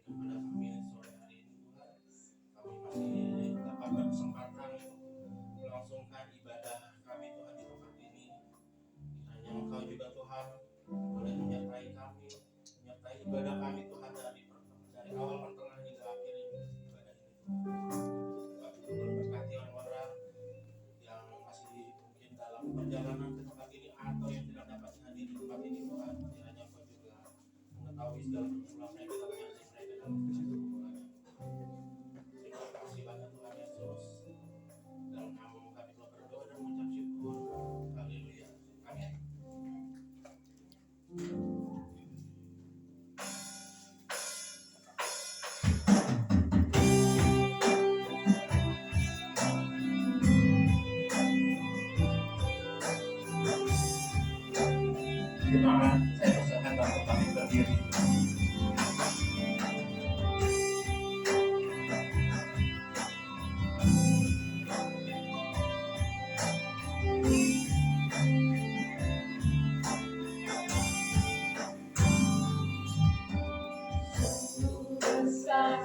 kepada kami sore hari ini Tuhan. Kami masih dapat berkesempatan untuk melangsungkan ibadah kami Tuhan di tempat ini. Kiranya Engkau juga Tuhan boleh menyertai kami, menyertai ibadah kami Tuhan dari awal pertengahan hingga akhir ibadah ini Tuhan. Bapak juga boleh berkati orang-orang yang masih mungkin dalam perjalanan ke tempat ini atau yang tidak dapat hadir di tempat ini Tuhan. Kiranya Engkau juga mengetahui segala pergumulan mereka dan menyertai mereka dalam pergumulan. Terima kasih banyak Tuhan Yesus. Dalam nama-Mu kami telah berdoa dan mengucap syukur. Haleluya. Amin. Jemaat, saya persilakan Bapak kami berdiri. Besar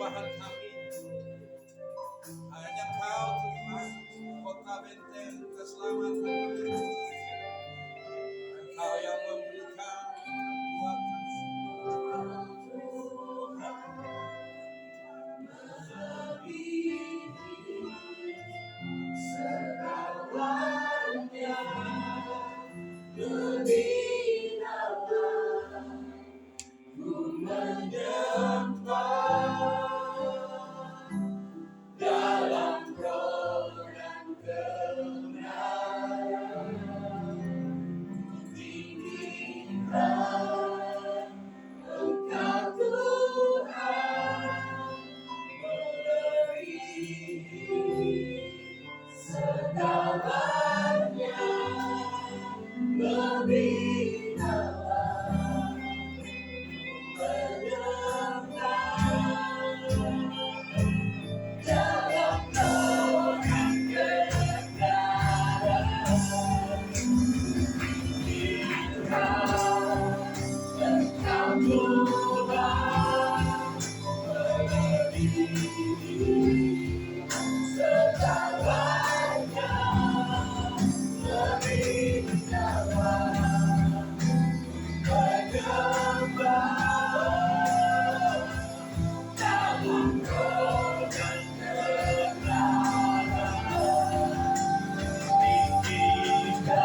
penyembahan kami. Hanya Kau Tuhan, kota benteng keselamatan. Kau yang memberikan kekuatan. Segalanya lebih dalam ku menyembah dalam roh dan kebenaran. Tinggikan Engkau Tuhan melebihi segalanya, lebih dalam menyembah dalam roh dan kebenaran. Engkau Tuhan melebihi segalanya, lebih dalam menyembah dalam roh dan kebenaran. Tinggikan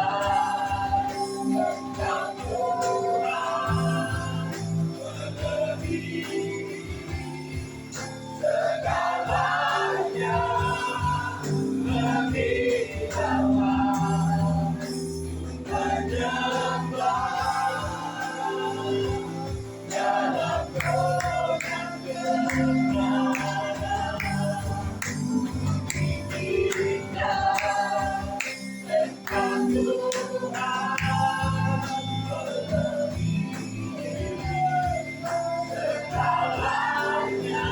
Engkau Tuhan melebihi segalanya, lebih dalam menyembah dalam roh dan kebenaran. Tinggikan Engkau Tuhan melebihi segalanya,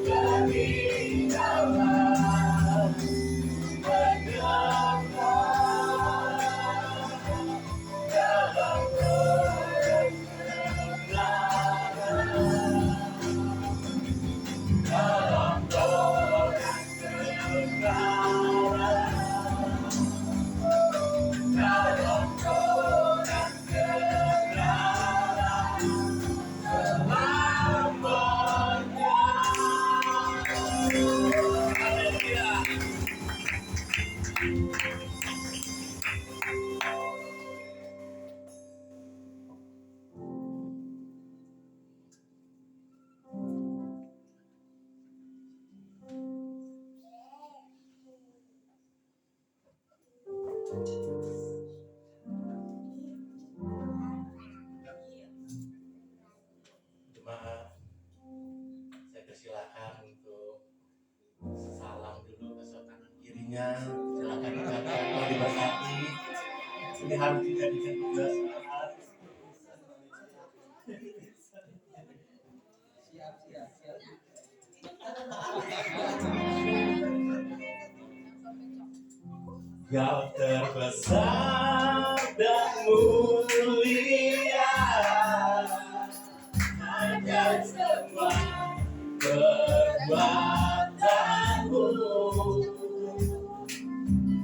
lebih dalam menyembah dalam roh dan kebenaran. Dalam roh dan kebenaran. Dalam roh dan kebenaran selamanya. Haleluya. Jemaat, saya persilakan untuk salam dulu ke kanan kirinya. Silakan dikatakan kalau diberkati. Ini harus dijadikan kebiasaan. Kau terbesar dan mulia, hanya semua perbuatanmu.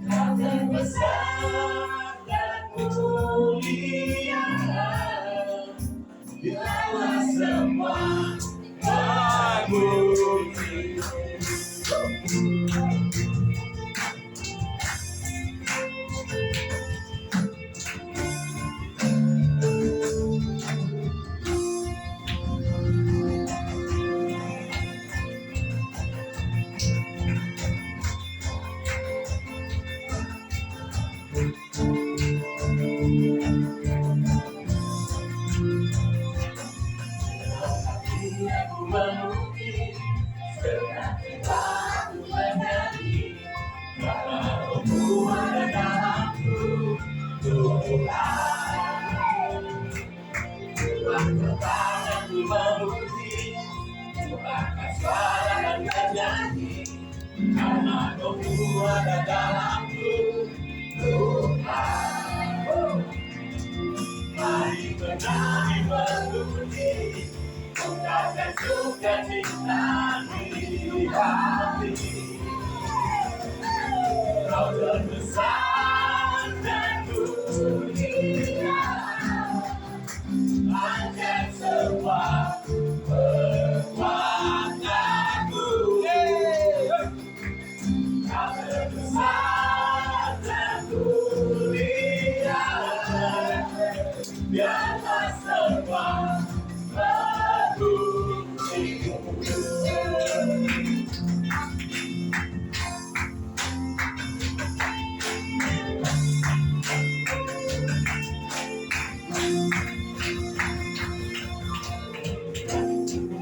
Kau terbesar dan mulia, biarlah semua memuji. Aku memuji, sekali aku menyanyi, karena Rohmu ada dalamku, Tuhan. Tuhan tetap aku memuji, bukakan suara dan bernyanyi, karena Rohmu ada dalamku, Tuhan. Mari bernyanyi memuji, bukakan sukacita di hati. Kau terbesar dan mulia, akan semua kekuatanku. Kau terbesar dan mulia, biarlah semua memujimu.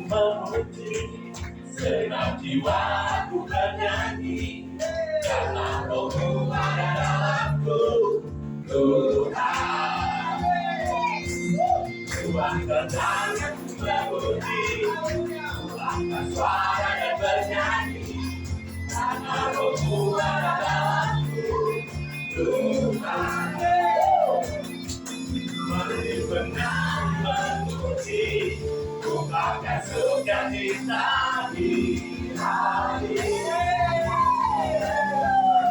Memuji, senang jiwaku bernyanyi, karena Roh-Mu ada dalamku, Tuhan. Tuangkan tanganku memuji, tuangkan suara dan bernyanyi, karena Roh-Mu ada dalamku, Tuhan. Mari benang memuji, bukakan sukacita di hati.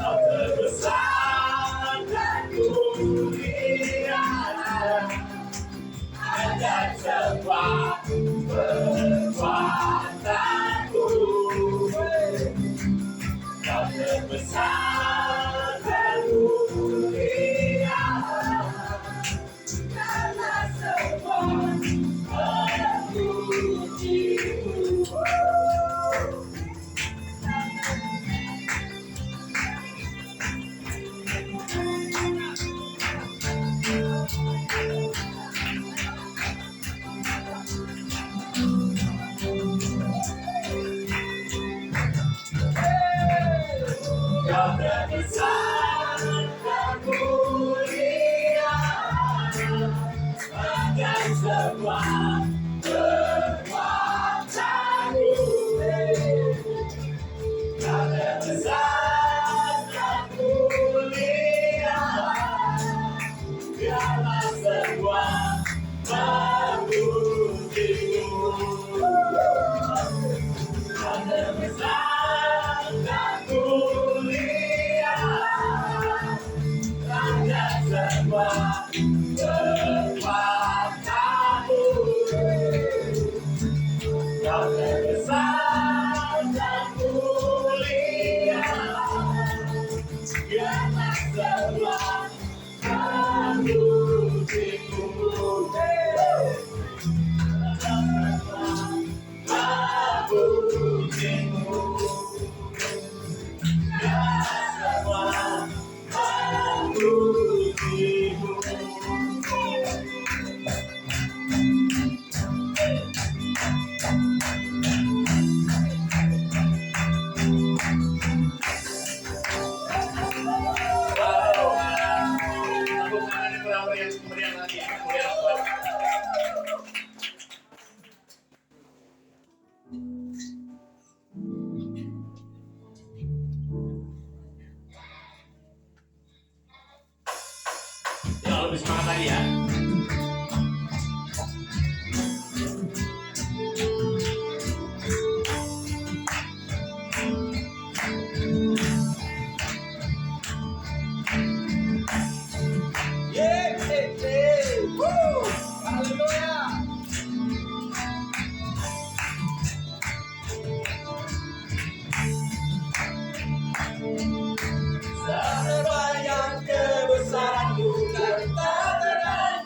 Kau terbesar dan mulia, dan semua kekuatanku. Kau terbesar dan mulia, karena semua memujimu. Kau terbesar dan mulia, akan semua kekuatanmu. Kau terbesar dan mulia, biarlah semua memujimu. Kau terbesar dan mulia, akan semua kekuatanmu. Kau terbesar dan mulia, biarlah semua memujimu. Memujimu, biarlah semua memujimu. Kemudian lagi, kemudian ya, lebih semangat lagi ya. Sebanyak kebesaran-Mu dan tak terang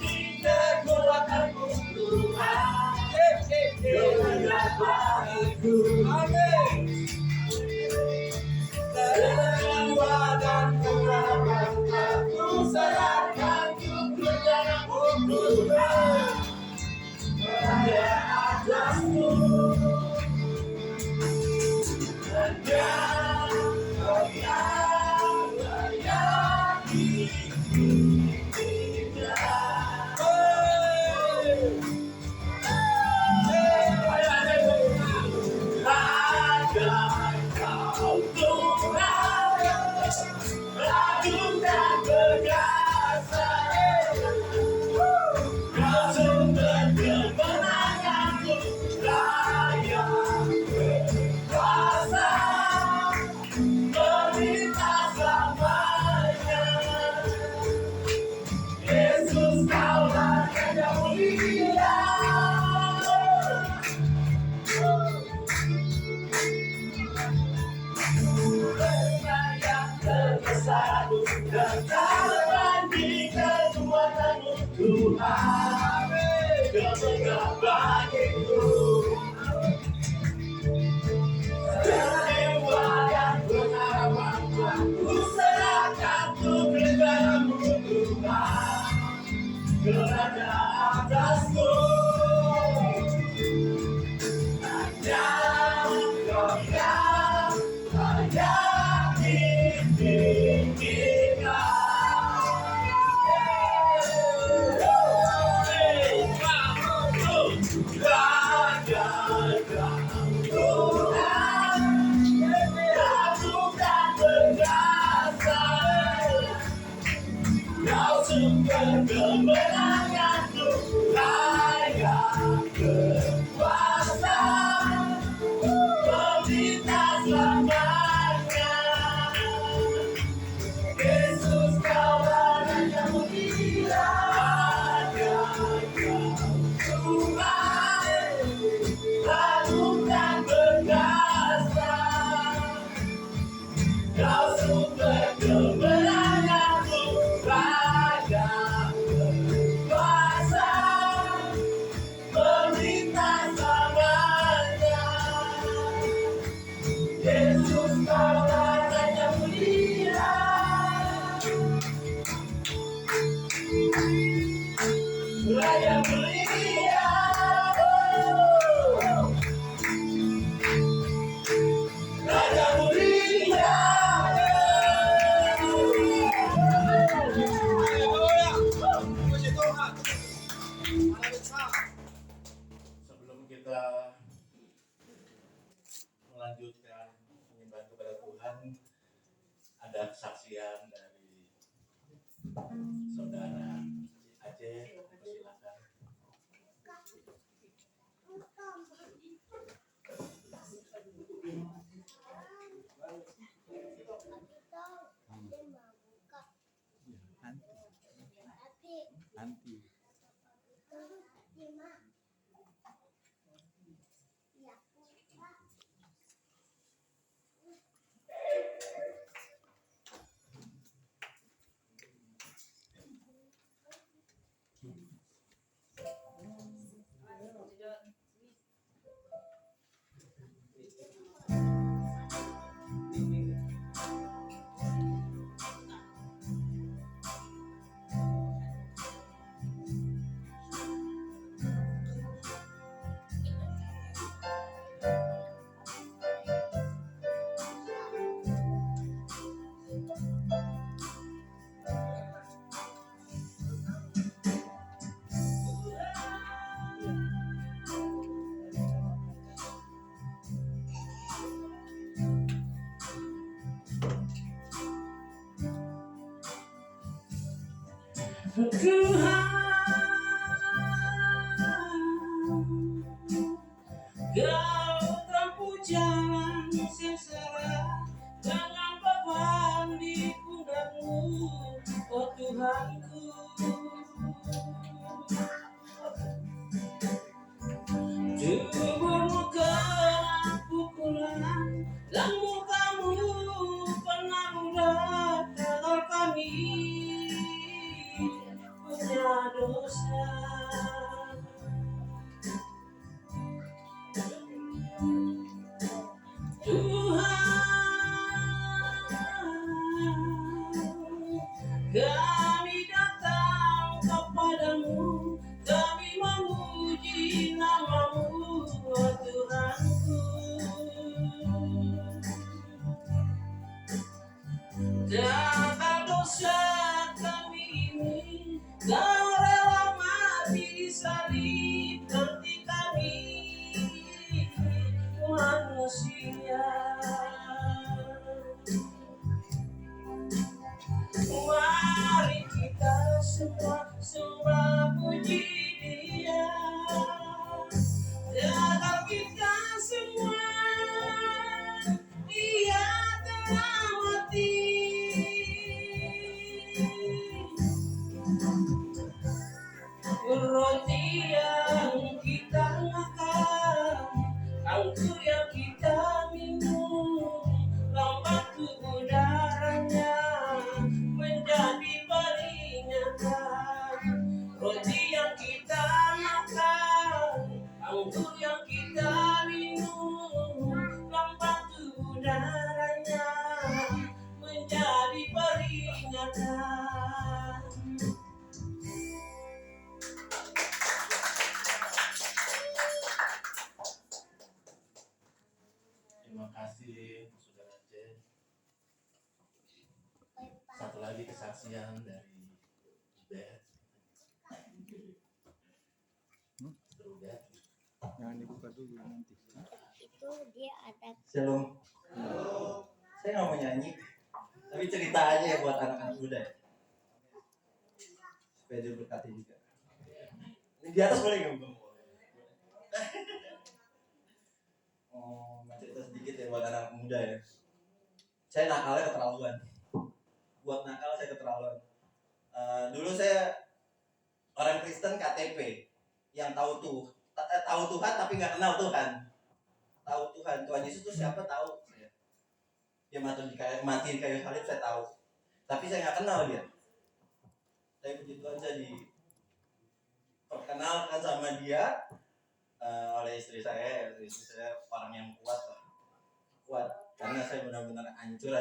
kuasamu dan terpandi kekuatanmu Tuhan. Kemenangan bagiku, semua yang berharapanku, ku serahkan ku kepadamu Tuhan. Kerana atasku hanya Kau yang layak ditinggikan. Kau sumber kemenanganku, layak berkuasa, pemerintah selamanya. Yesus Kaulah Raja Mulia, Kau Tuhan, agung dan berkuasa. Kau sumber kemenanganku, layak berkuasa, pemerintah selamanya. Yesus Kaulah Raja Mulia, Raja Mulia, Raja Mulia. Sebelum kita melanjutkan penyembahan kepada Tuhan, ada kesaksian dari saudara Aceh. Silakan. Nanti. Kau tempuh jalan sengsara dengan beban di pundakmu, oh Tuhanku. Tubuhmu kena pukulan dan mukamu pernah mudah kalau kami punya dosa. Kami datang kepadamu, kami memuji namamu, oh Tuhanku. Jaga dosa kami ini, Kau rela mati di salib ganti kami manusia. Mari kita semua sembah puji Dia, jaga kita semua, Dia telah mati datang. Terima kasih Saudara C. Satu lagi kesaksian dari Beth. Seru Beth. Jangan dibuka dulu nanti. Itu dia ada Shalom. Saya nggak mau nyanyi, tapi cerita aja ya buat anak-anak muda ya. Supaya dia berkati juga. Ini di atas boleh nggak Bu? Oh, mau cerita sedikit ya buat anak muda ya. Saya nakalnya keterlaluan. Buat nakal saya keterlaluan. Dulu saya orang Kristen KTP yang tahu Tuhan tapi nggak kenal Tuhan. Tahu Tuhan Yesus itu siapa tahu saya. Dia mati di kayu salib saya tahu. Tapi saya nggak kenal dia. Tapi puji Tuhan saya diperkenalkan sama dia oleh istri saya. Istri saya orang yang kuat lah. Kuat karena saya benar-benar hancur.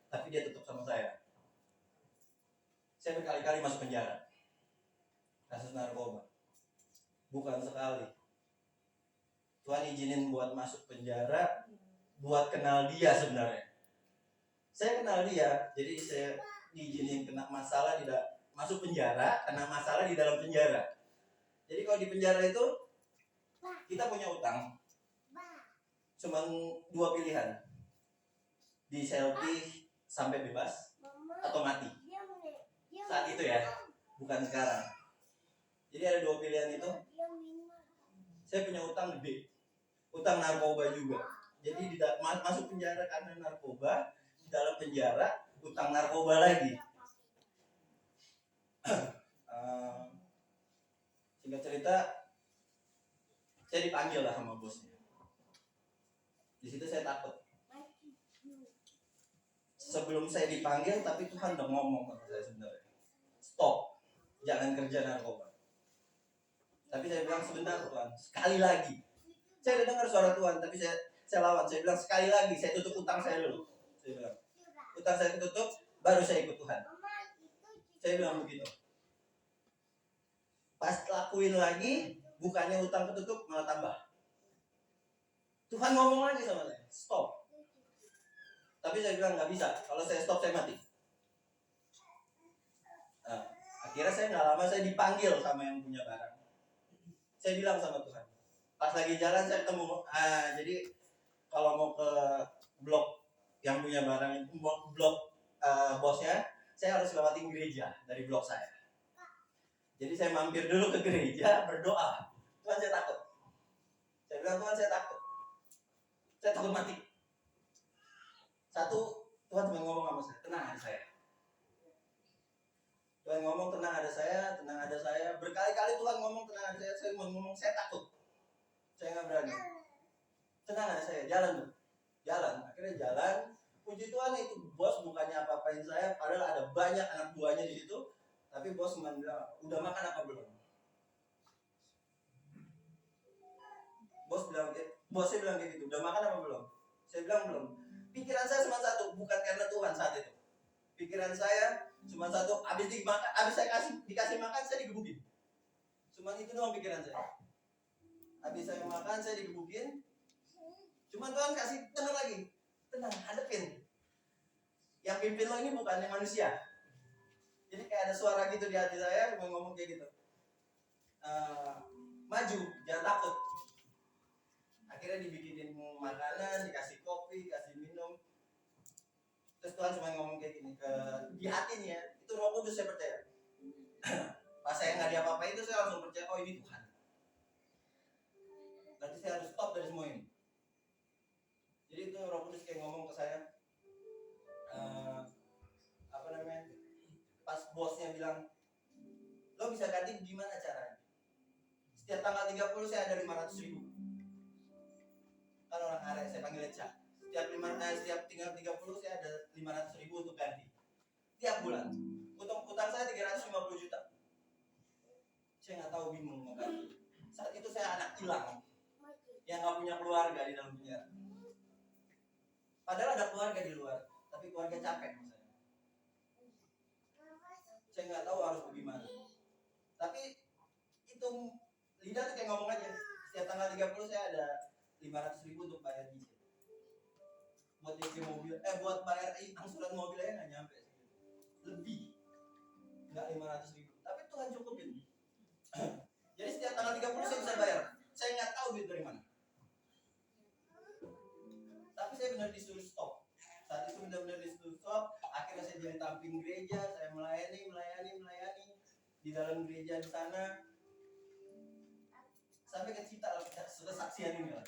Tapi dia tetap sama saya. Saya berkali-kali masuk penjara. Kasus narkoba. Bukan sekali. Tuhan izinin buat masuk penjara, buat kenal dia sebenarnya. Saya kenal dia, jadi saya diizinin kena masalah tidak masuk penjara, kena masalah di dalam penjara. Jadi kalau di penjara itu kita punya utang, cuman 2 pilihan, di selfie sampai bebas atau mati. Saat itu ya, bukan sekarang. Jadi ada 2 pilihan itu. Saya punya utang gede. Utang narkoba juga. Jadi masuk penjara karena narkoba, di dalam penjara utang narkoba lagi. Singkat cerita, saya dipanggil lah sama bosnya. Di situ saya takut. Sebelum saya dipanggil, tapi Tuhan udah ngomong sama saya sebenarnya. Stop, jangan kerja narkoba. Tapi saya bilang sebentar Tuhan, sekali lagi. Saya udah dengar suara Tuhan, tapi saya lawan. Saya bilang sekali lagi, saya tutup utang saya dulu. Saya bilang, utang saya tutup, baru saya ikut Tuhan. Saya bilang begitu. Pas lakuin lagi, bukannya utang ketutup, malah tambah. Tuhan ngomong lagi sama saya, stop. Tapi saya bilang nggak bisa, kalau saya stop saya mati. Nah, akhirnya saya nggak lama saya dipanggil sama yang punya barang. Saya bilang sama Tuhan, pas lagi jalan saya ketemu, jadi kalau mau ke blok yang punya barang, blok bosnya, saya harus lewatin gereja dari blok saya. Jadi saya mampir dulu ke gereja, berdoa. Tuhan saya takut. Saya bilang Tuhan saya takut. Saya takut mati. Satu, Tuhan cuma ngomong sama saya, tenang ada saya. Tuhan ngomong tenang ada saya. Berkali-kali Tuhan ngomong tenang ada saya ngomong saya takut. Saya nggak berani. Tenang ada saya, jalan. Akhirnya jalan. Puji Tuhan itu bos bukannya apa-apain saya, padahal ada banyak anak buahnya di situ. Tapi bos cuma bilang, udah makan apa belum? Bosnya bilang kayak gitu, udah makan apa belum? Saya bilang belum. Pikiran saya cuma satu, bukan karena Tuhan saat itu. Pikiran saya cuma satu, habis saya dikasih makan, saya digebukin. Cuma itu doang pikiran saya. Habis saya makan, saya digebukin. Cuma Tuhan kasih tenang lagi. Tenang, hadapin. Yang pimpin lo ini bukannya manusia. Jadi kayak ada suara gitu di hati saya, cuma ngomong kayak gitu. Maju, jangan takut. Akhirnya dibikinin makanan, dikasih kopi, dikasih minum. Terus Tuhan cuma ngomong kayak gini, di hati nih ya, itu Roh Kudus saya percaya. Pas saya nggak diapa-apain itu saya langsung percaya, oh ini Tuhan. Berarti saya harus stop dari semua ini. Jadi itu Roh Kudus kayak ngomong ke saya, pas bosnya bilang, lo bisa ganti gimana caranya? Setiap tanggal 30 saya ada 500.000. Kan orang Arek saya panggil Eca. Setiap tinggal 30 saya ada 500.000 untuk ganti. Tiap bulan. Utang saya 350 juta. Saya nggak tahu, bingung mau ganti. Saat itu saya anak hilang yang nggak punya keluarga di dalam penjara. Padahal ada keluarga di luar, tapi keluarga capek misalnya. Saya nggak tahu harus bagaimana. Tapi itu lidah tuh kayak ngomong aja. Setiap tanggal 30 saya ada 500.000 untuk bayar diesel. Buat nyuci mobil, buat bayar angsuran mobil aja nggak nyampe. Lebih, nggak 500.000. Tapi Tuhan cukupin. Jadi setiap tanggal 30 saya bisa bayar. Saya nggak tahu duit dari mana. Tapi saya benar disuruh stop. Saat itu benar-benar disuruh stop. Akhirnya saya jadi tamping gereja. Saya melayani di dalam gereja di sana. Sampai ke Cita kesaksian ini lah.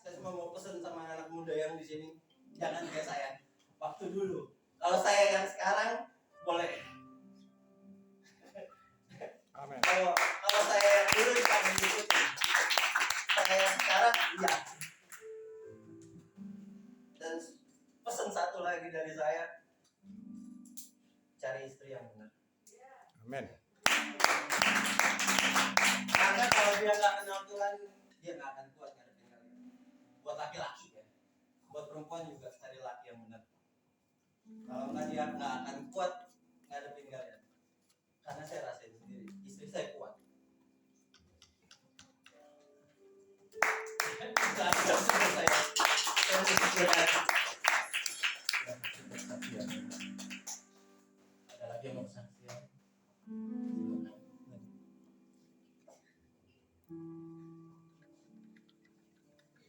Saya cuma mau pesan sama anak muda yang di sini, jangan kayak saya waktu dulu. Kalau saya yang sekarang boleh. Amin. Kalau saya yang dulu jangan diikuti. Saya yang sekarang iya. Dan pesan satu lagi dari saya, cari istri yang benar. Amin. Karena kalau dia nggak kenal Tuhan, dia nggak akan kuat ngadepin kalian. Buat laki-laki ya, buat perempuan juga cari laki yang benar. Kalau nggak dia nggak akan kuat ngadepin kalian. Karena saya rasain sendiri, istri saya kuat. Ada lagi yang mau kesaksian?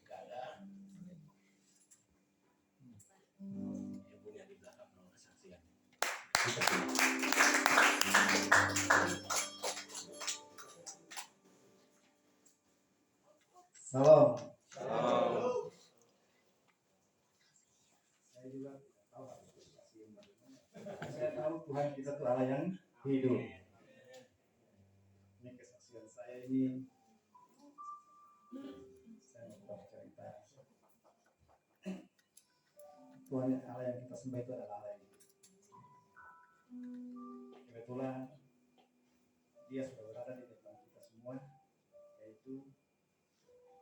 Gak ada. Ibu yang di belakang mau kesaksian. Salam. Salam. Saya juga tahu harus bersaksi yang bagaimana. Saya tahu Tuhan kita itu Allah yang hidup. Ini kesaksian saya ini. Saya mau bercerita. Tuhan Allah yang kita sembah itu adalah Allah yang hidup. Kebetulan Dia sudah berada di depan kita semua, yaitu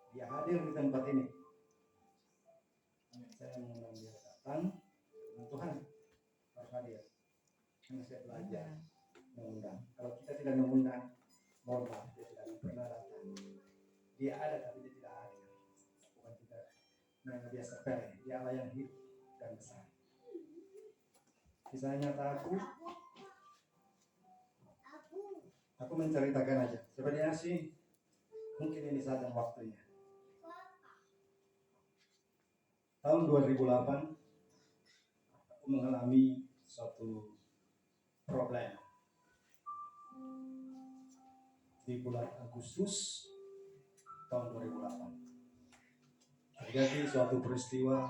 Dia hadir di tempat ini. Saya mengundang dia datang, dan Tuhan harus hadir. Karena saya belajar mengundang. Kalau kita tidak mengundang, mohon maaf, dia tidak akan pernah datang. Dia ada tapi dia tidak hadir. Bukan tidak menganggap dia sepele. Dia Allah yang hidup dan besar. Kisah nyata aku menceritakan aja. Sebenarnya sih mungkin ini saat dan waktunya. Tahun 2008 aku mengalami suatu problem. Di bulan Agustus tahun 2008 terjadi suatu peristiwa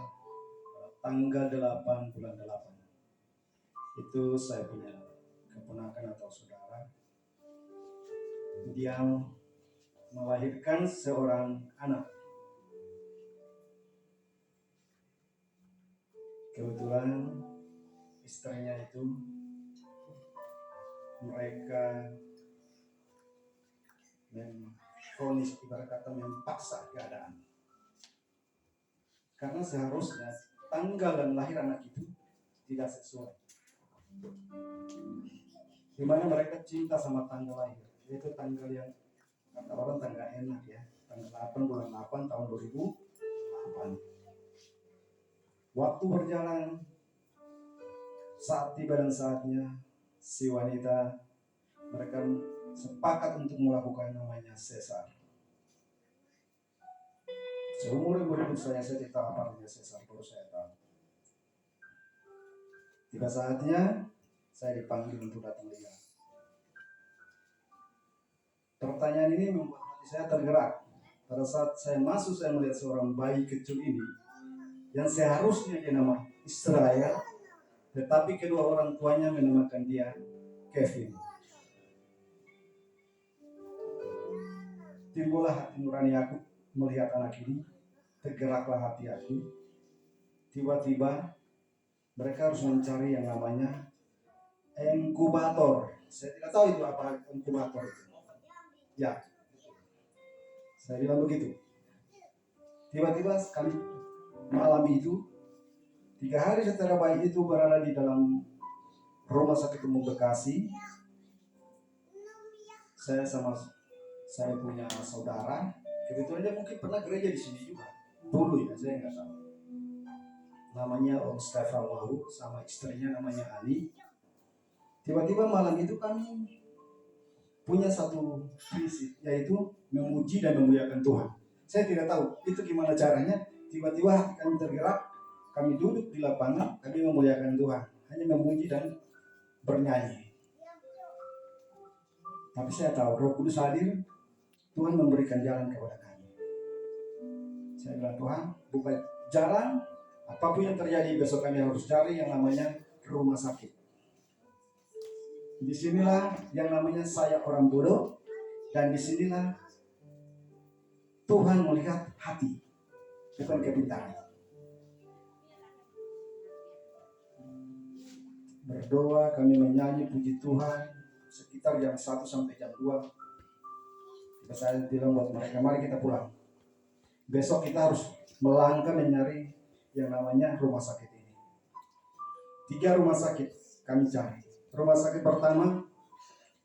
tanggal 8 bulan 8. Itu saya punya keponakan atau saudara, dia melahirkan seorang anak. Kebetulan istrinya itu mereka memvonis, ibarat kata memaksa keadaan. Karena seharusnya tanggal dan lahir anak itu tidak sesuai. Di mana mereka cinta sama tanggal lahir, yaitu tanggal yang kata orang tanggal enak ya, tanggal 8 bulan 8 tahun 2008. Waktu berjalan, saat tiba dan saatnya si wanita mereka sepakat untuk melakukan namanya sesar. Seumur hidup saya tidak tahu apa artinya sesar, baru saya tahu. Tiba saatnya saya dipanggil untuk datang lihat. Pertanyaan ini membuat hati saya tergerak. Pada saat saya masuk, saya melihat seorang bayi kecil ini yang seharusnya dia nama Israel, tetapi kedua orang tuanya menamakan dia Kevin. Timbullah hati nurani aku melihat anak ini, tergeraklah hati aku. Tiba-tiba mereka harus mencari yang namanya inkubator. Saya tidak tahu itu apa inkubator itu. Ya, saya bilang begitu. Tiba-tiba sekali malam itu, 3 hari setelah bayi itu berada di dalam Rumah Sakit Umum Bekasi. Saya punya saudara, kebetulan dia mungkin pernah gereja di sini juga. Dulu ya, saya nggak tahu. Namanya Om Stefan Wahyu sama istrinya namanya Ani. Tiba-tiba malam itu kami punya satu prinsip, yaitu memuji dan memuliakan Tuhan. Saya tidak tahu itu gimana caranya. Tiba-tiba kami tergerak, kami duduk di lapangan, kami memuliakan Tuhan, hanya memuji dan bernyanyi. Tapi saya tahu Roh Kudus hadir, Tuhan memberikan jalan kepada kami. Saya bilang, Tuhan buka jalan, apapun yang terjadi besok kami harus cari yang namanya rumah sakit. Disinilah yang namanya saya orang bodoh, dan disinilah Tuhan melihat hati, bukan kepintaran. Berdoa, kami menyanyi puji Tuhan sekitar jam 1 sampai jam 2. Saya bilang buat mereka, mari kita pulang. Besok kita harus melangkah mencari yang namanya rumah sakit ini. 3 rumah sakit kami cari. Rumah sakit pertama,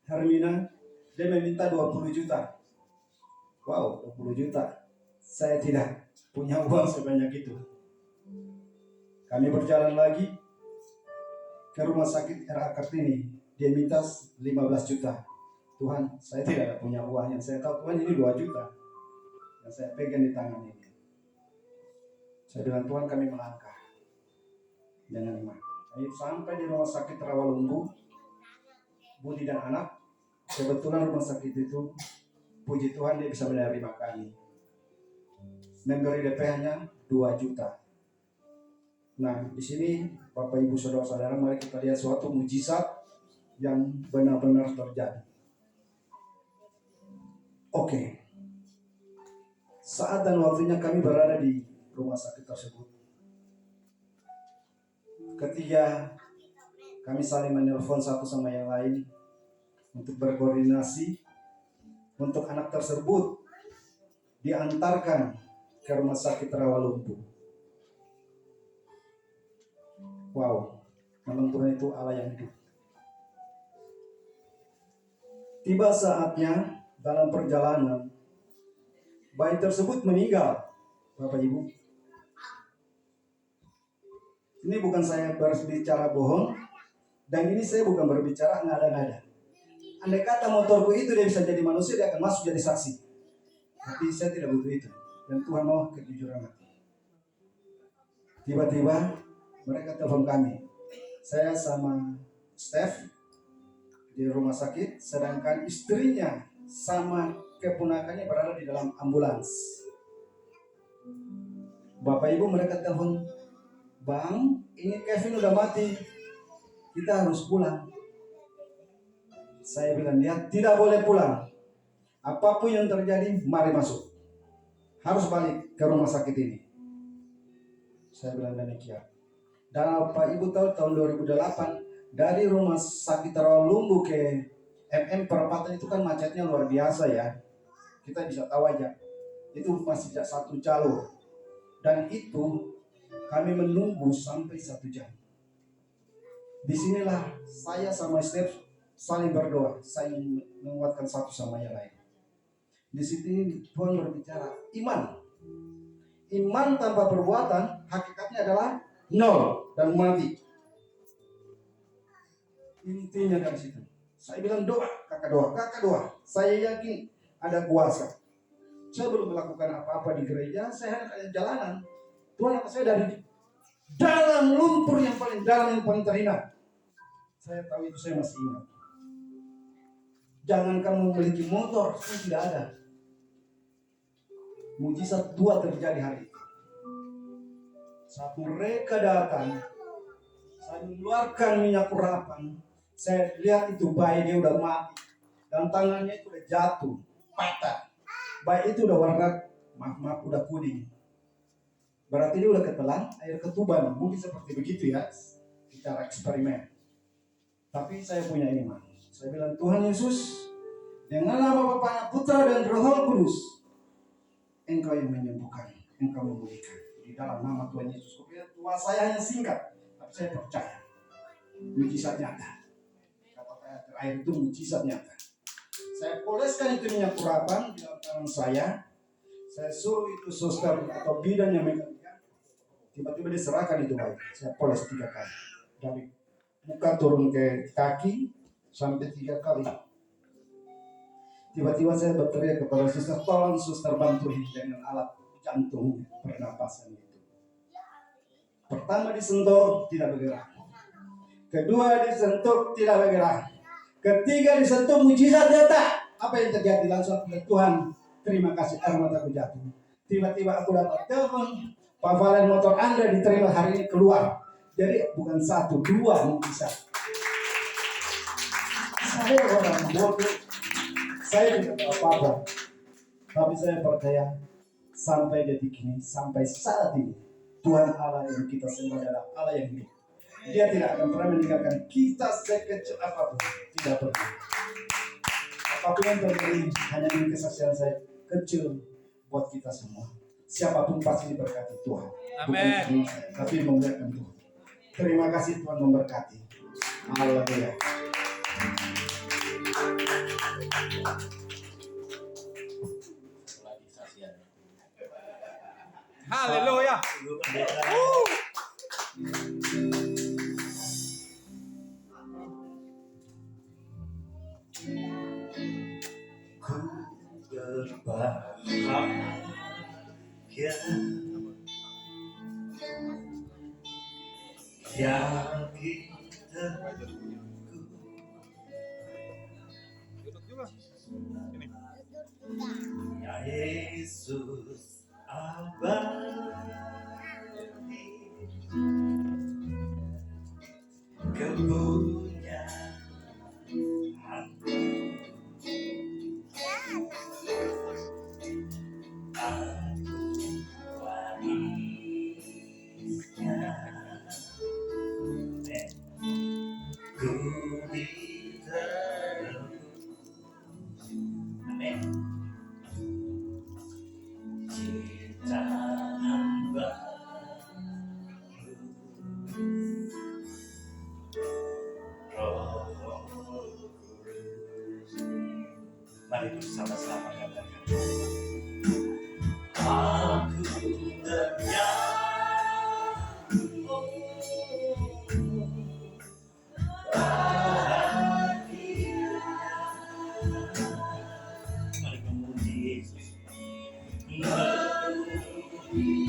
Hermina, dia meminta 20 juta. Wow, 20 juta. Saya tidak punya uang sebanyak itu. Kami berjalan lagi ke rumah sakit RA Kartini. Dia minta 15 juta. Tuhan, saya tidak punya uang. Yang saya tahu Tuhan ini 2 juta yang saya pegang di tangan ini. Saya bilang, Tuhan kami melangkah dengan iman. Kami sampai di rumah sakit Rawalumbu, Budi dan anak. Kebetulan rumah sakit itu, puji Tuhan dia bisa menerima kami. Memberi DP-nya 2 juta. Nah, di sini Bapak Ibu Saudara-saudara, mari kita lihat suatu mujizat yang benar-benar terjadi. Oke. Saat dan waktunya kami berada di rumah sakit tersebut. Ketika kami saling menelpon satu sama yang lain untuk berkoordinasi untuk anak tersebut diantarkan ke rumah sakit Rawalumbu. Wow, memang Tuhan itu Allah yang hidup. Tiba saatnya dalam perjalanan, bayi tersebut meninggal, Bapak Ibu. Ini bukan saya berbicara bohong, dan ini saya bukan berbicara ngada-ngada. Andai kata motorku itu dia bisa jadi manusia, dia akan masuk jadi saksi. Tapi saya tidak butuh itu, dan Tuhan mau kejujuran hati. Tiba-tiba mereka telepon kami. Saya sama Steph di rumah sakit, sedangkan istrinya sama keponakannya berada di dalam ambulans. Bapak Ibu mereka telepon, Bang, ini Kevin udah mati, kita harus pulang. Saya bilang, dia tidak boleh pulang. Apapun yang terjadi, mari masuk. Harus balik ke rumah sakit ini. Saya bilang demikian. Dan Bapak Ibu tahu tahun 2008 dari rumah sakit Rawalumbu ke MM perempatan itu kan macetnya luar biasa ya. Kita bisa tahu aja. Itu masih satu jalur. Dan itu kami menunggu sampai 1 jam. Disinilah saya sama Steph saling berdoa, saling menguatkan satu sama yang lain. Di sini Tuhan berbicara iman. Iman tanpa perbuatan hakikatnya adalah nol dan mati. Intinya dari situ. Saya bilang doa, kakak doa. Saya yakin ada kuasa. Saya belum melakukan apa-apa di gereja, saya hanya kayak jalanan. Tuhan angkat saya dari dalam lumpur yang paling dalam, yang paling terhina. Saya tahu itu, saya masih ingat. Jangankan memiliki motor, saya tidak ada. Mujizat 2 terjadi hari itu. Saat mereka datang, saya mengeluarkan minyak urapan. Saya lihat itu bayi dia udah mati dan tangannya itu udah jatuh, patah. Bayi itu udah warna maaf udah kuning. Berarti dia udah ketelan air ketuban, mungkin seperti begitu ya, secara eksperimen. Tapi saya punya iman. Saya bilang, Tuhan Yesus, dengan nama Bapa, Putra dan Roh Kudus, Engkau yang menyembuhkan, Engkau memulihkan. Di dalam nama Tuhan Yesus, tua saya hanya singkat, tapi saya percaya. mujizat nyata. Kata-kata terakhir itu mujizat nyata. Saya poleskan itu minyak urapan di dalam tangan saya. Saya suruh itu suster atau bidan yang megang. Tiba-tiba diserahkan itu baik. Saya poles 3 kali. Dari muka turun ke kaki sampai 3 kali. Tiba-tiba saya berteriak kepada suster, tolong suster bantuin dengan alat jantung pernapasan itu. Pertama disentuh, tidak bergerak. Kedua disentuh, tidak bergerak. Ketiga disentuh, mujizat nyata. Apa yang terjadi? Langsung Tuhan, terima kasih, air mataku jatuh. Tiba-tiba aku dapat telepon, Pak Valen, motor Anda diterima hari ini keluar. Jadi bukan 1, 2 mujizat. Saya orang bodoh, saya tidak tahu apa-apa. Tapi saya percaya sampai detik ini, sampai saat ini, Tuhan Allah yang kita sembah adalah Allah yang hidup. Dia tidak akan pernah meninggalkan kita sekecil apapun, tidak pernah. Apapun yang terjadi hanya dengan kesaksian saya kecil buat kita semua. Siapapun pasti diberkati Tuhan. Amin. Tapi memuliakan Tuhan. Terima kasih Tuhan memberkati. Haleluya. Lagi saksian. Haleluya. Ibu pendeta. Ku berbahagia yang kita Duduk juga. Ini. ya Yesus abadi kepunyaanku aku warisnya ku diterus amin cinta hamba Roh Kudus. Mari bersama-sama katakan aku bernyanyi bahagia. Mari memuji Yesus. Memuji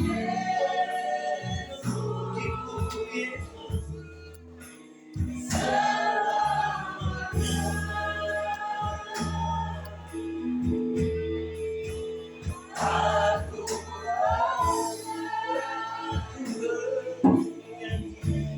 Yesus. Memuji Yesus. Aku bernyanyi bahagia.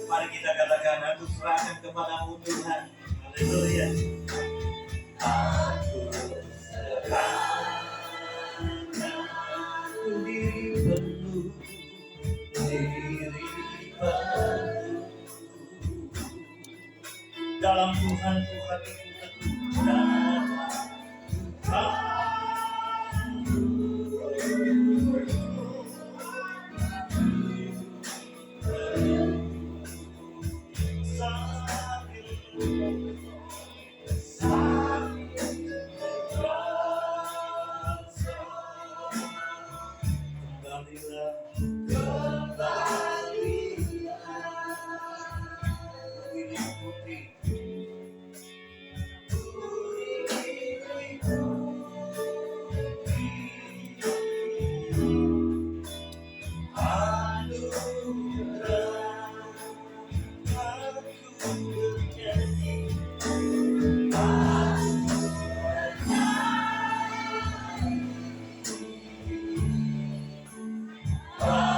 Mari kita katakan, aku serahkan kepadamu Tuhan. Haleluya. Aku serahkan diri penuh, diri penuh. Dalam Tuhan ku hatiku teguh, dalam Ah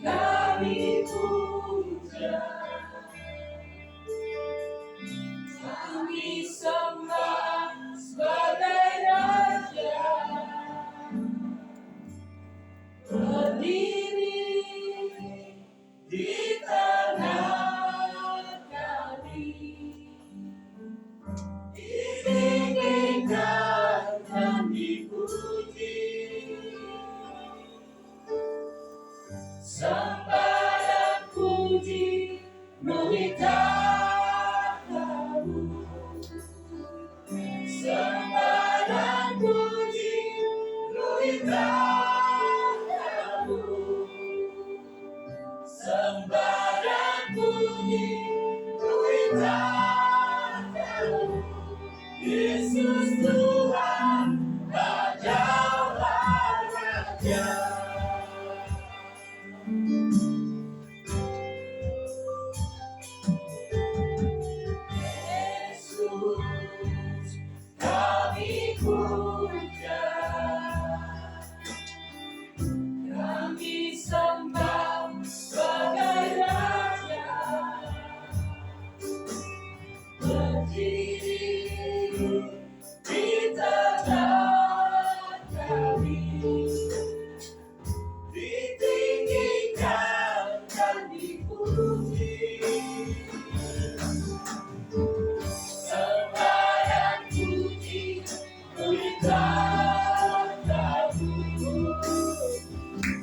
kami puja, kami sembah sebagai Raja, berdiri di tanah kami, ditinggikan dan dipuji, sembah dan puji menuhi tahta-Mu, sembah dan puji menuhi tahta-Mu, sembah dan puji menuhi tahta-Mu. Yesus Tuhan, Rajalah Raja. Yesus, kami puja, kami sembah sebagai Raja, berdiri di tanah kami, ditinggikan dan dipuji, sembah dan puji menuhi tahta-Mu,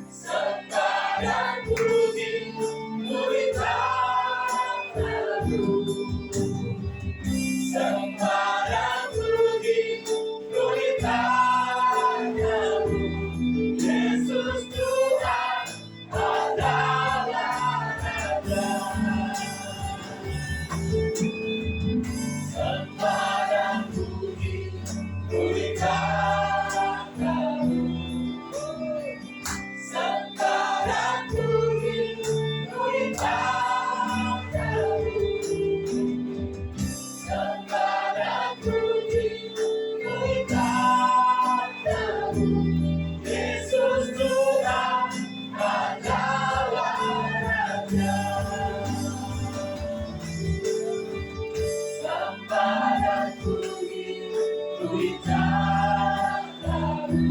sembah dan puji menuhi tahta-Mu, sembah dan puji menuhi tahta-Mu. Yesus Tuhan adalah Raja. Sembah dan puji menuhi tahta-Mu, sembah dan puji menuhi tahta-Mu, sembah dan puji menuhi tahta-Mu. Yesus Tuhan adalah Raja. Sembah dan puji menuhi tahta-Mu,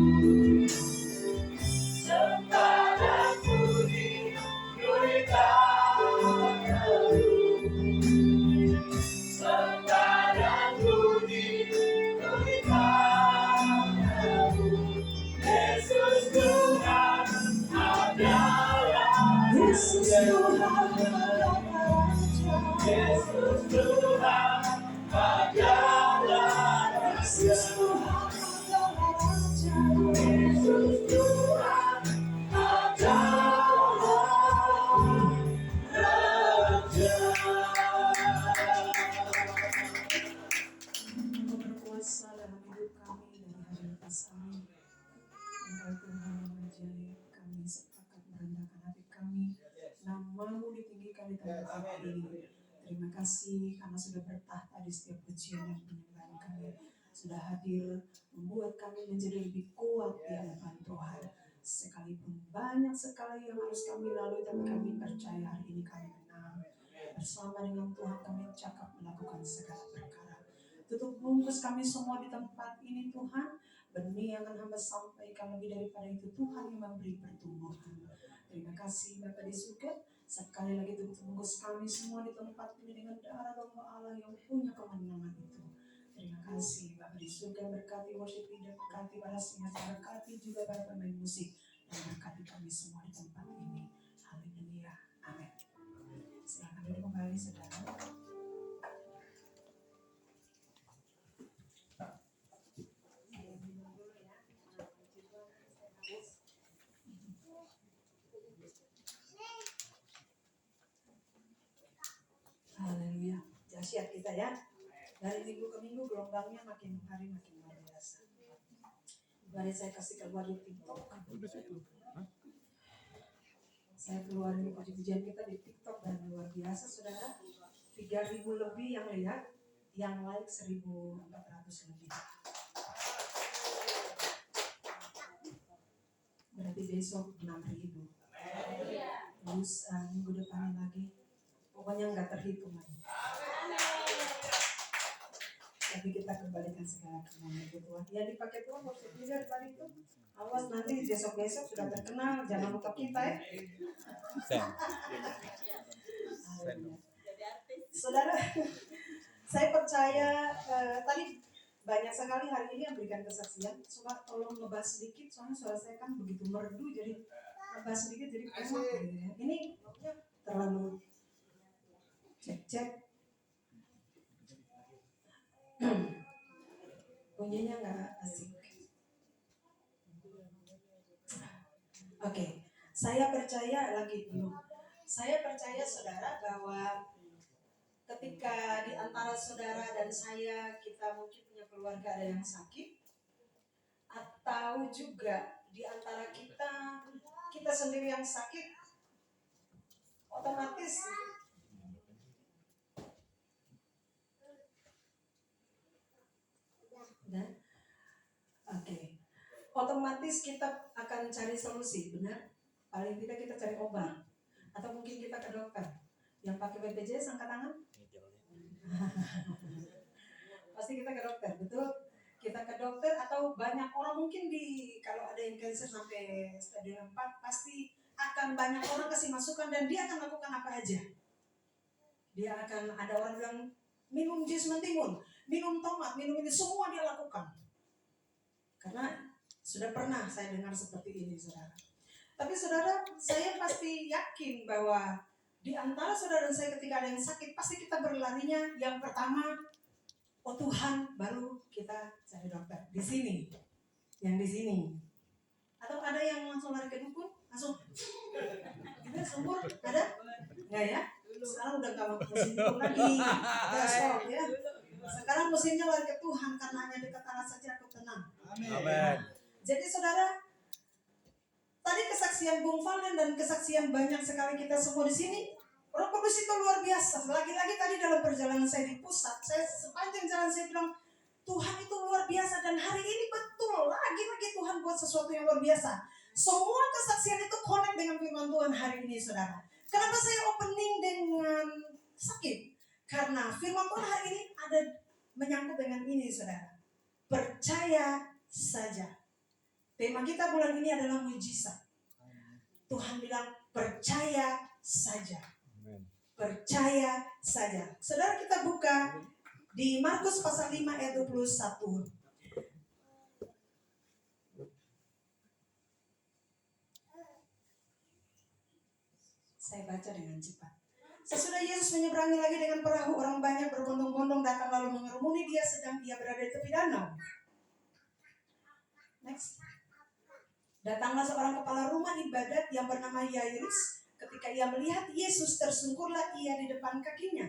sembah dan puji menuhi tahta-Mu, sembah dan puji menuhi tahta-Mu. Yesus Tuhan adalah Yesus Tuhan adalah Raja. Yesus Tuhan adalah Raja. Yesus Tuhan adalah Raja. Yesus Tuhan adalah Raja. Engkau berkuasa dalam hidup kami dan hari lepas kami. Engkau Tuhan yang menjadi kami sepakat merendahkan hati kami. Nama-Mu ditinggikan di tempat ini. Terima kasih karena sudah bertahta di setiap pujian dan penyembahan kami. Sudah hadir membuat kami menjadi lebih kuat di hadapan Tuhan. Sekalipun banyak sekali yang harus kami lalui, tapi kami percaya hari ini kami menang. Bersama dengan Tuhan kami cakap melakukan segala perkara. Tutup bungkus kami semua di tempat ini Tuhan. Benih yang akan hamba sampaikan, lebih daripada itu Tuhan yang memberi pertumbuhan. Terima kasih Bapa di surga. Sekali lagi tutup bungkus kami semua di tempat ini dengan darah domba Allah yang punya kemenangan itu. Terima kasih Bapa di surga, berkati worship leader, berkati para singa, berkati juga para pemain musik, dan berkati kami semua di tempat ini. Haleluya. Amin. Silakan duduk kembali saudara. Haleluya. Dahsyat kita ya. Dari minggu ke minggu gelombangnya makin hari makin luar biasa. Mari saya kasih keluar di TikTok. Saya keluarin puji-pujian kita di TikTok dan luar biasa saudara. 3.000 lebih yang lihat, yang like 1.400 lebih. Berarti besok 6.000. Terus minggu depan lagi. Pokoknya nggak terhitung lagi. Tapi kita kembalikan segala kemenangan itu Tuhan. Ya dipakai Tuhan worship leader tadi itu. Awas nanti besok-besok sudah terkenal, jangan lupa kita ya. Saudara, saya percaya tadi banyak sekali hari ini yang berikan kesaksian. Coba tolong ngebahas sedikit, soalnya suara saya kan begitu merdu, jadi ngebahas sedikit jadi enak gitu ya. Ini terlalu cek-cek. Bunyinya nggak asik. Oke, saya percaya lagi dulu. Saya percaya saudara bahwa ketika di antara saudara dan saya kita mungkin punya keluarga ada yang sakit, atau juga di antara kita sendiri yang sakit, otomatis otomatis kita akan cari solusi, benar? Paling tidak kita cari obat, atau mungkin kita ke dokter. Yang pakai BPJS angkat tangan? Pasti kita ke dokter, betul? Kita ke dokter, atau banyak orang mungkin kalau ada yang cancer sampai stadium 4 pasti akan banyak orang kasih masukan dan dia akan lakukan apa aja. Dia akan ada orang yang minum jus mentimun, minum tomat, minum ini semua dia lakukan. Karena sudah pernah saya dengar seperti ini, saudara. Tapi saudara, saya pasti yakin bahwa di antara saudara dan saya ketika ada yang sakit, pasti kita berlarinya yang pertama, oh Tuhan, baru kita cari dokter. Di sini, yang di sini. Atau ada yang langsung lari ke dukun, langsung kita sumur, ada? Enggak ya? Sekarang udah gak musim dukun lagi, kita stop ya. Sekarang musimnya lari ke Tuhan, karena hanya dekat Allah saja aku tenang. Amin. Jadi saudara, tadi kesaksian Bung Valen dan kesaksian banyak sekali kita semua di sini. Roh Kudus itu luar biasa. Lagi-lagi tadi dalam perjalanan saya di pusat, saya sepanjang jalan saya bilang, Tuhan itu luar biasa. Dan hari ini betul, lagi-lagi Tuhan buat sesuatu yang luar biasa. Semua kesaksian itu connect dengan firman Tuhan hari ini, saudara. Kenapa saya opening dengan sakit? Karena firman Tuhan hari ini ada menyangkut dengan ini, saudara. Percaya saja. Tema kita bulan ini adalah mujizat. Tuhan bilang percaya saja. Percaya saja. Saudara, kita buka di Markus pasal 5 ayat 21. Saya baca dengan cepat. Sesudah Yesus menyeberangi lagi dengan perahu, orang banyak berbondong-bondong datang lalu mengerumuni dia sedang dia berada di tepi danau. Next. Datanglah seorang kepala rumah ibadat yang bernama Yairus. Ketika ia melihat Yesus, tersungkurlah ia di depan kakinya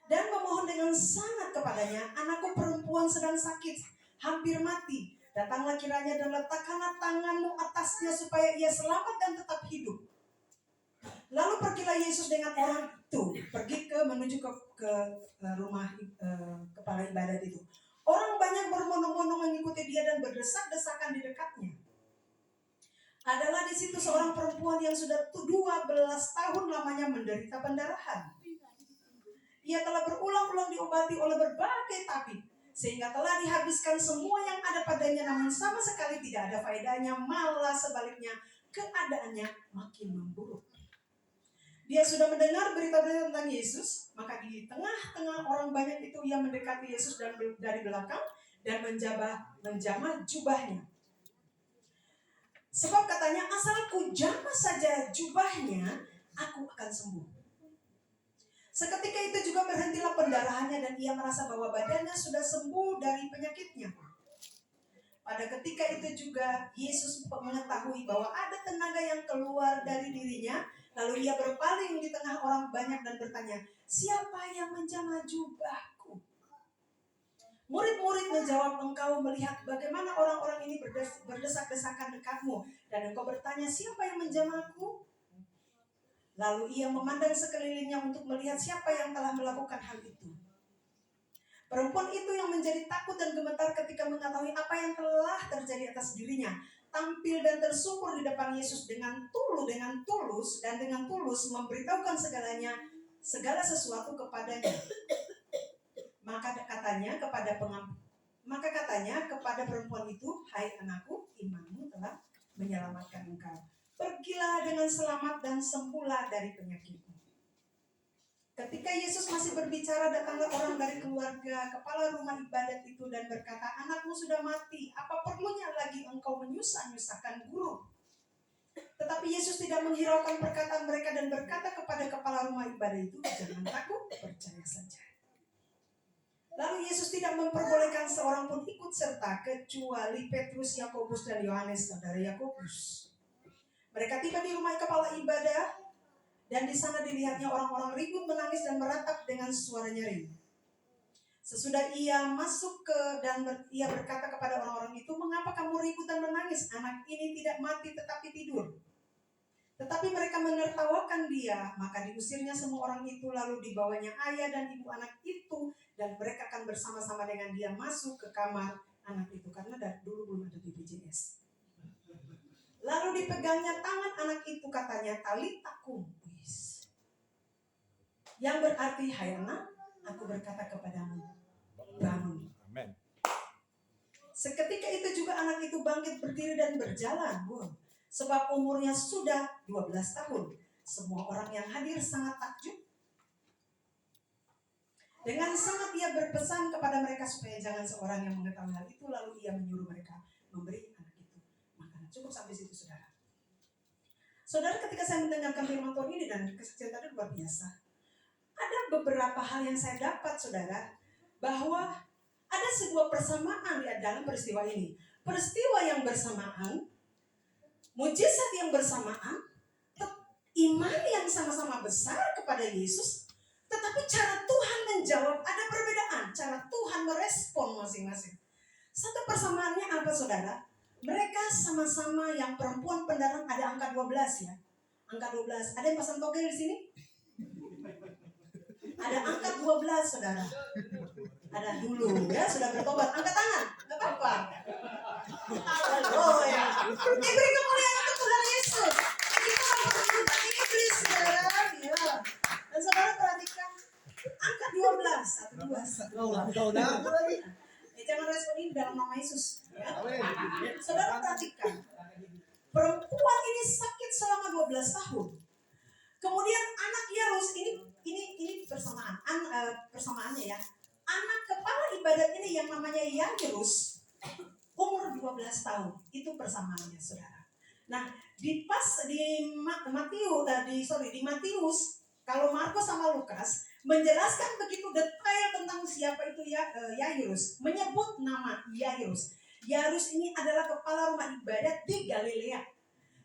dan memohon dengan sangat kepadanya, anakku perempuan sedang sakit, hampir mati. Datanglah kiranya dan letakkanlah tanganmu atasnya supaya ia selamat dan tetap hidup. Lalu pergilah Yesus dengan orang itu, menuju ke rumah kepala ibadat itu. Orang banyak berbondong-bondong mengikuti dia dan berdesak-desakan di dekatnya. Adalah di situ seorang perempuan yang sudah 12 tahun lamanya menderita pendarahan. Ia telah berulang-ulang diobati oleh berbagai tabib, sehingga telah dihabiskan semua yang ada padanya, namun sama sekali tidak ada faedahnya, malah sebaliknya keadaannya makin memburuk. Dia sudah mendengar berita-berita tentang Yesus, maka di tengah-tengah orang banyak itu ia mendekati Yesus dari belakang dan menjamah jubahnya. Sebab katanya, asal ku jamah saja jubahnya, aku akan sembuh. Seketika itu juga berhentilah pendarahannya dan ia merasa bahwa badannya sudah sembuh dari penyakitnya. Pada ketika itu juga Yesus mengetahui bahwa ada tenaga yang keluar dari dirinya. Lalu ia berpaling di tengah orang banyak dan bertanya, siapa yang menjamah jubahku? Murid-murid menjawab, engkau melihat bagaimana orang-orang ini berdesak-desakan dekatmu, dan engkau bertanya, siapa yang menjamahku? Lalu ia memandang sekelilingnya untuk melihat siapa yang telah melakukan hal itu. Perempuan itu yang menjadi takut dan gemetar ketika mengetahui apa yang telah terjadi atas dirinya, tampil dan tersungkur di depan Yesus dengan tulus memberitahukan segala sesuatu kepadanya. Maka katanya kepada perempuan itu, "Hai anakku, imanmu telah menyelamatkan engkau. Pergilah dengan selamat dan sembuhlah dari penyakitmu." Ketika Yesus masih berbicara, datanglah orang dari keluarga kepala rumah ibadat itu dan berkata, "Anakmu sudah mati, apa perlunya lagi engkau menyusahkan guru?" Tetapi Yesus tidak menghiraukan perkataan mereka dan berkata kepada kepala rumah ibadat itu, "Jangan takut, percaya saja." Lalu Yesus tidak memperbolehkan seorang pun ikut serta kecuali Petrus, Yakobus, dan Yohanes, saudara Yakobus. Mereka tiba di rumah kepala ibadah, dan di sana dilihatnya orang-orang ribut, menangis dan meratap dengan suara nyaring. Sesudah ia masuk ia berkata kepada orang-orang itu, "Mengapa kamu ribut dan menangis? Anak ini tidak mati tetapi tidur." Tetapi mereka menertawakan dia. Maka diusirnya semua orang itu, lalu dibawanya ayah dan ibu anak itu, dan mereka akan bersama-sama dengan dia masuk ke kamar anak itu, karena dari dulu belum ada BPJS. Lalu dipegangnya tangan anak itu, katanya, "Talita kum," yang berarti, "Hai anak, aku berkata kepadamu, bangun." Amin. Seketika itu juga anak itu bangkit berdiri dan berjalan. Sebab umurnya sudah 12 tahun. Semua orang yang hadir sangat takjub. Dengan sangat ia berpesan kepada mereka supaya jangan seorang yang mengetahui hal itu, lalu ia menyuruh mereka memberi anak itu makanan. Cukup sampai situ, saudara. Saudara, ketika saya mendengarkan firman Tuhan ini dan kesaksian tadi luar biasa, ada beberapa hal yang saya dapat, saudara, bahwa ada sebuah persamaan di dalam peristiwa ini. Peristiwa yang bersamaan, mujizat yang bersamaan, iman yang sama-sama besar kepada Yesus, tetapi cara Tuhan menjawab ada perbedaan. Cara Tuhan merespon masing-masing. Satu persamaannya apa, saudara? Mereka sama-sama yang perempuan pendarah, ada angka 12 ya. Angka 12. Ada yang pasang togel di sini? Ada angka 12, saudara. Ada dulu ya, sudah bertobat. Angkat tangan, gak apa-apa. Haleluya. Beri kemuliaan untuk Tuhan Yesus. Kita mempertemukan iblis, saudara. Ya. Dan saudara perhatikan angka 12. 1, 2. Jangan respon ini dalam nama Yesus. Ya. Saudara perhatikan. Perempuan ini sakit selama 12 tahun. Kemudian anak Yairus ini persamaannya ya. Anak kepala ibadat ini yang namanya Yairus umur 12 tahun. Itu persamaannya, saudara. Nah, di Matius, kalau Markus sama Lukas menjelaskan begitu detail tentang siapa itu Yairus, menyebut nama Yairus. Yairus ini adalah kepala rumah ibadat di Galilea.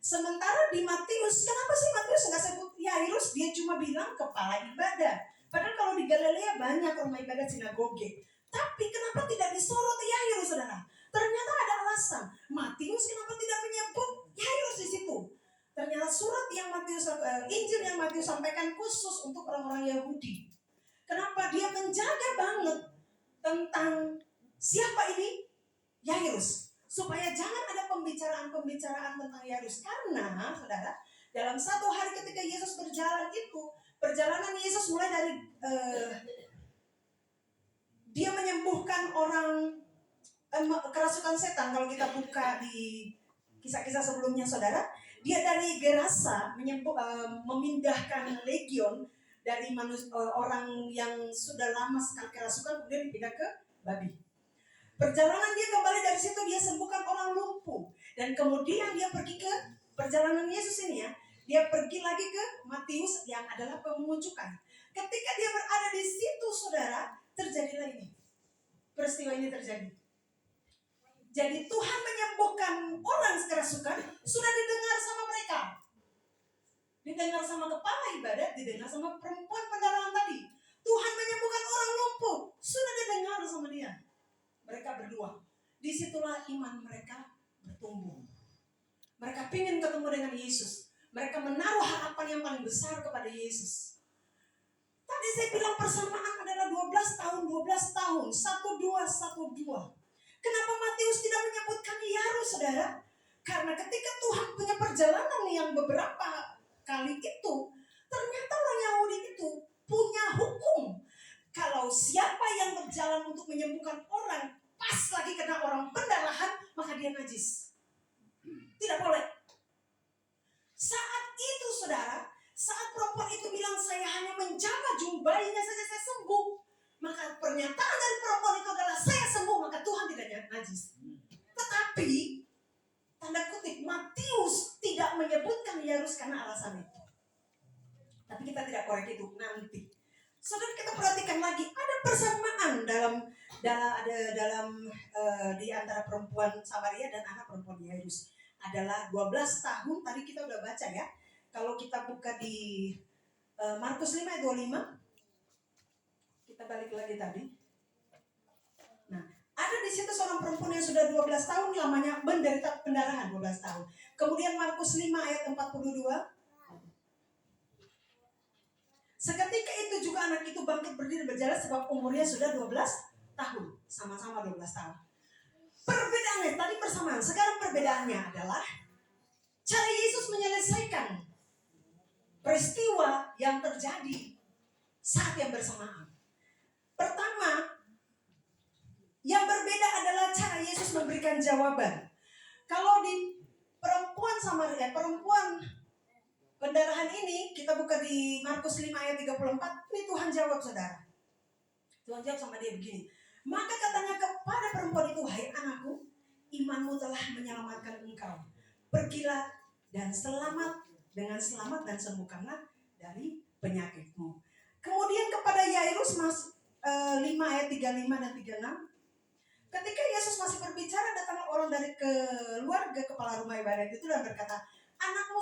Sementara di Matius, kenapa sih Matius nggak sebut Yairus? Dia cuma bilang kepala ibadat. Padahal kalau di Galilea banyak rumah ibadat sinagoge. Tapi kenapa tidak disorot Yairus, saudara? Ternyata ada alasan. Matius kenapa tidak menyebut Yairus di situ? Ternyata Injil yang Matius sampaikan khusus untuk orang-orang Yahudi. Kenapa? Dia menjaga banget tentang siapa ini Yairus, supaya jangan ada pembicaraan tentang Yairus. Karena, saudara, dalam satu hari ketika Yesus berjalan itu, perjalanan Yesus mulai dari dia menyembuhkan orang kerasukan setan. Kalau kita buka di kisah-kisah sebelumnya, saudara, dia dari Gerasa memindahkan legion dari orang yang sudah lama sekali kerasukan, kemudian dipindah ke babi. Perjalanan dia kembali dari situ, dia sembuhkan orang lumpuh. Dan kemudian dia pergi ke perjalanan Yesus ini ya. Dia pergi lagi ke Matius yang adalah pemuncukan. Ketika dia berada di situ, saudara, terjadilah ini. Peristiwa ini terjadi. Jadi Tuhan menyembuhkan orang kerasukan sudah didengar sama mereka. Didengar sama kepala ibadat, didengar sama perempuan pendarahan tadi. Tuhan menyembuhkan orang lumpuh, sudah didengar sama dia. Mereka berdua. Disitulah iman mereka bertumbuh. Mereka ingin ketemu dengan Yesus. Mereka menaruh harapan yang paling besar kepada Yesus. Tadi saya bilang persamaan adalah 12 tahun. 1, 2. Kenapa Matius tidak menyebutkan Yairus, saudara? Karena ketika Tuhan punya perjalanan yang beberapa kali itu, ternyata orang Yahudi itu punya hukum. Kalau siapa yang berjalan untuk menyembuhkan orang, pas lagi kena orang pendarahan, maka dia najis. Tidak boleh. Saat itu saudara, saat perempuan itu bilang saya hanya menjamah jubahnya saja saya sembuh, maka pernyataan dari perempuan itu adalah saya sembuh, maka Tuhan tidak najis. Tetapi tanda kutip Matius tidak menyebutkan Yairus karena alasan itu. Tapi kita tidak korek itu nanti. Saudara, kita perhatikan lagi ada persamaan di antara perempuan Samaria dan anak perempuan Yairus. Adalah 12 tahun, tadi kita udah baca ya. Kalau kita buka di Markus 5 ayat 25, kita balik lagi tadi. Nah, ada di situ seorang perempuan yang sudah 12 tahun lamanya menderita pendarahan 12 tahun. Kemudian Markus 5 ayat 42. Seketika itu juga anak itu bangkit berdiri berjalan sebab umurnya sudah 12 tahun. Sama-sama 12 tahun. Perbedaannya, tadi persamaan. Sekarang perbedaannya adalah cara Yesus menyelesaikan peristiwa yang terjadi saat yang bersamaan. Pertama, yang berbeda adalah cara Yesus memberikan jawaban. Kalau di perempuan Samaria, perempuan pendarahan ini, kita buka di Markus 5 ayat 34, ini Tuhan jawab saudara. Tuhan jawab sama dia begini. Maka katanya kepada perempuan itu, hai anakku, imanmu telah menyelamatkan engkau. Pergilah dan dengan selamat dan sembuhkanlah dari penyakitmu. Kemudian kepada Yairus 5 ayat 35 dan 36. Ketika Yesus masih berbicara, datang orang dari keluarga kepala rumah ibadat itu dan berkata, anakmu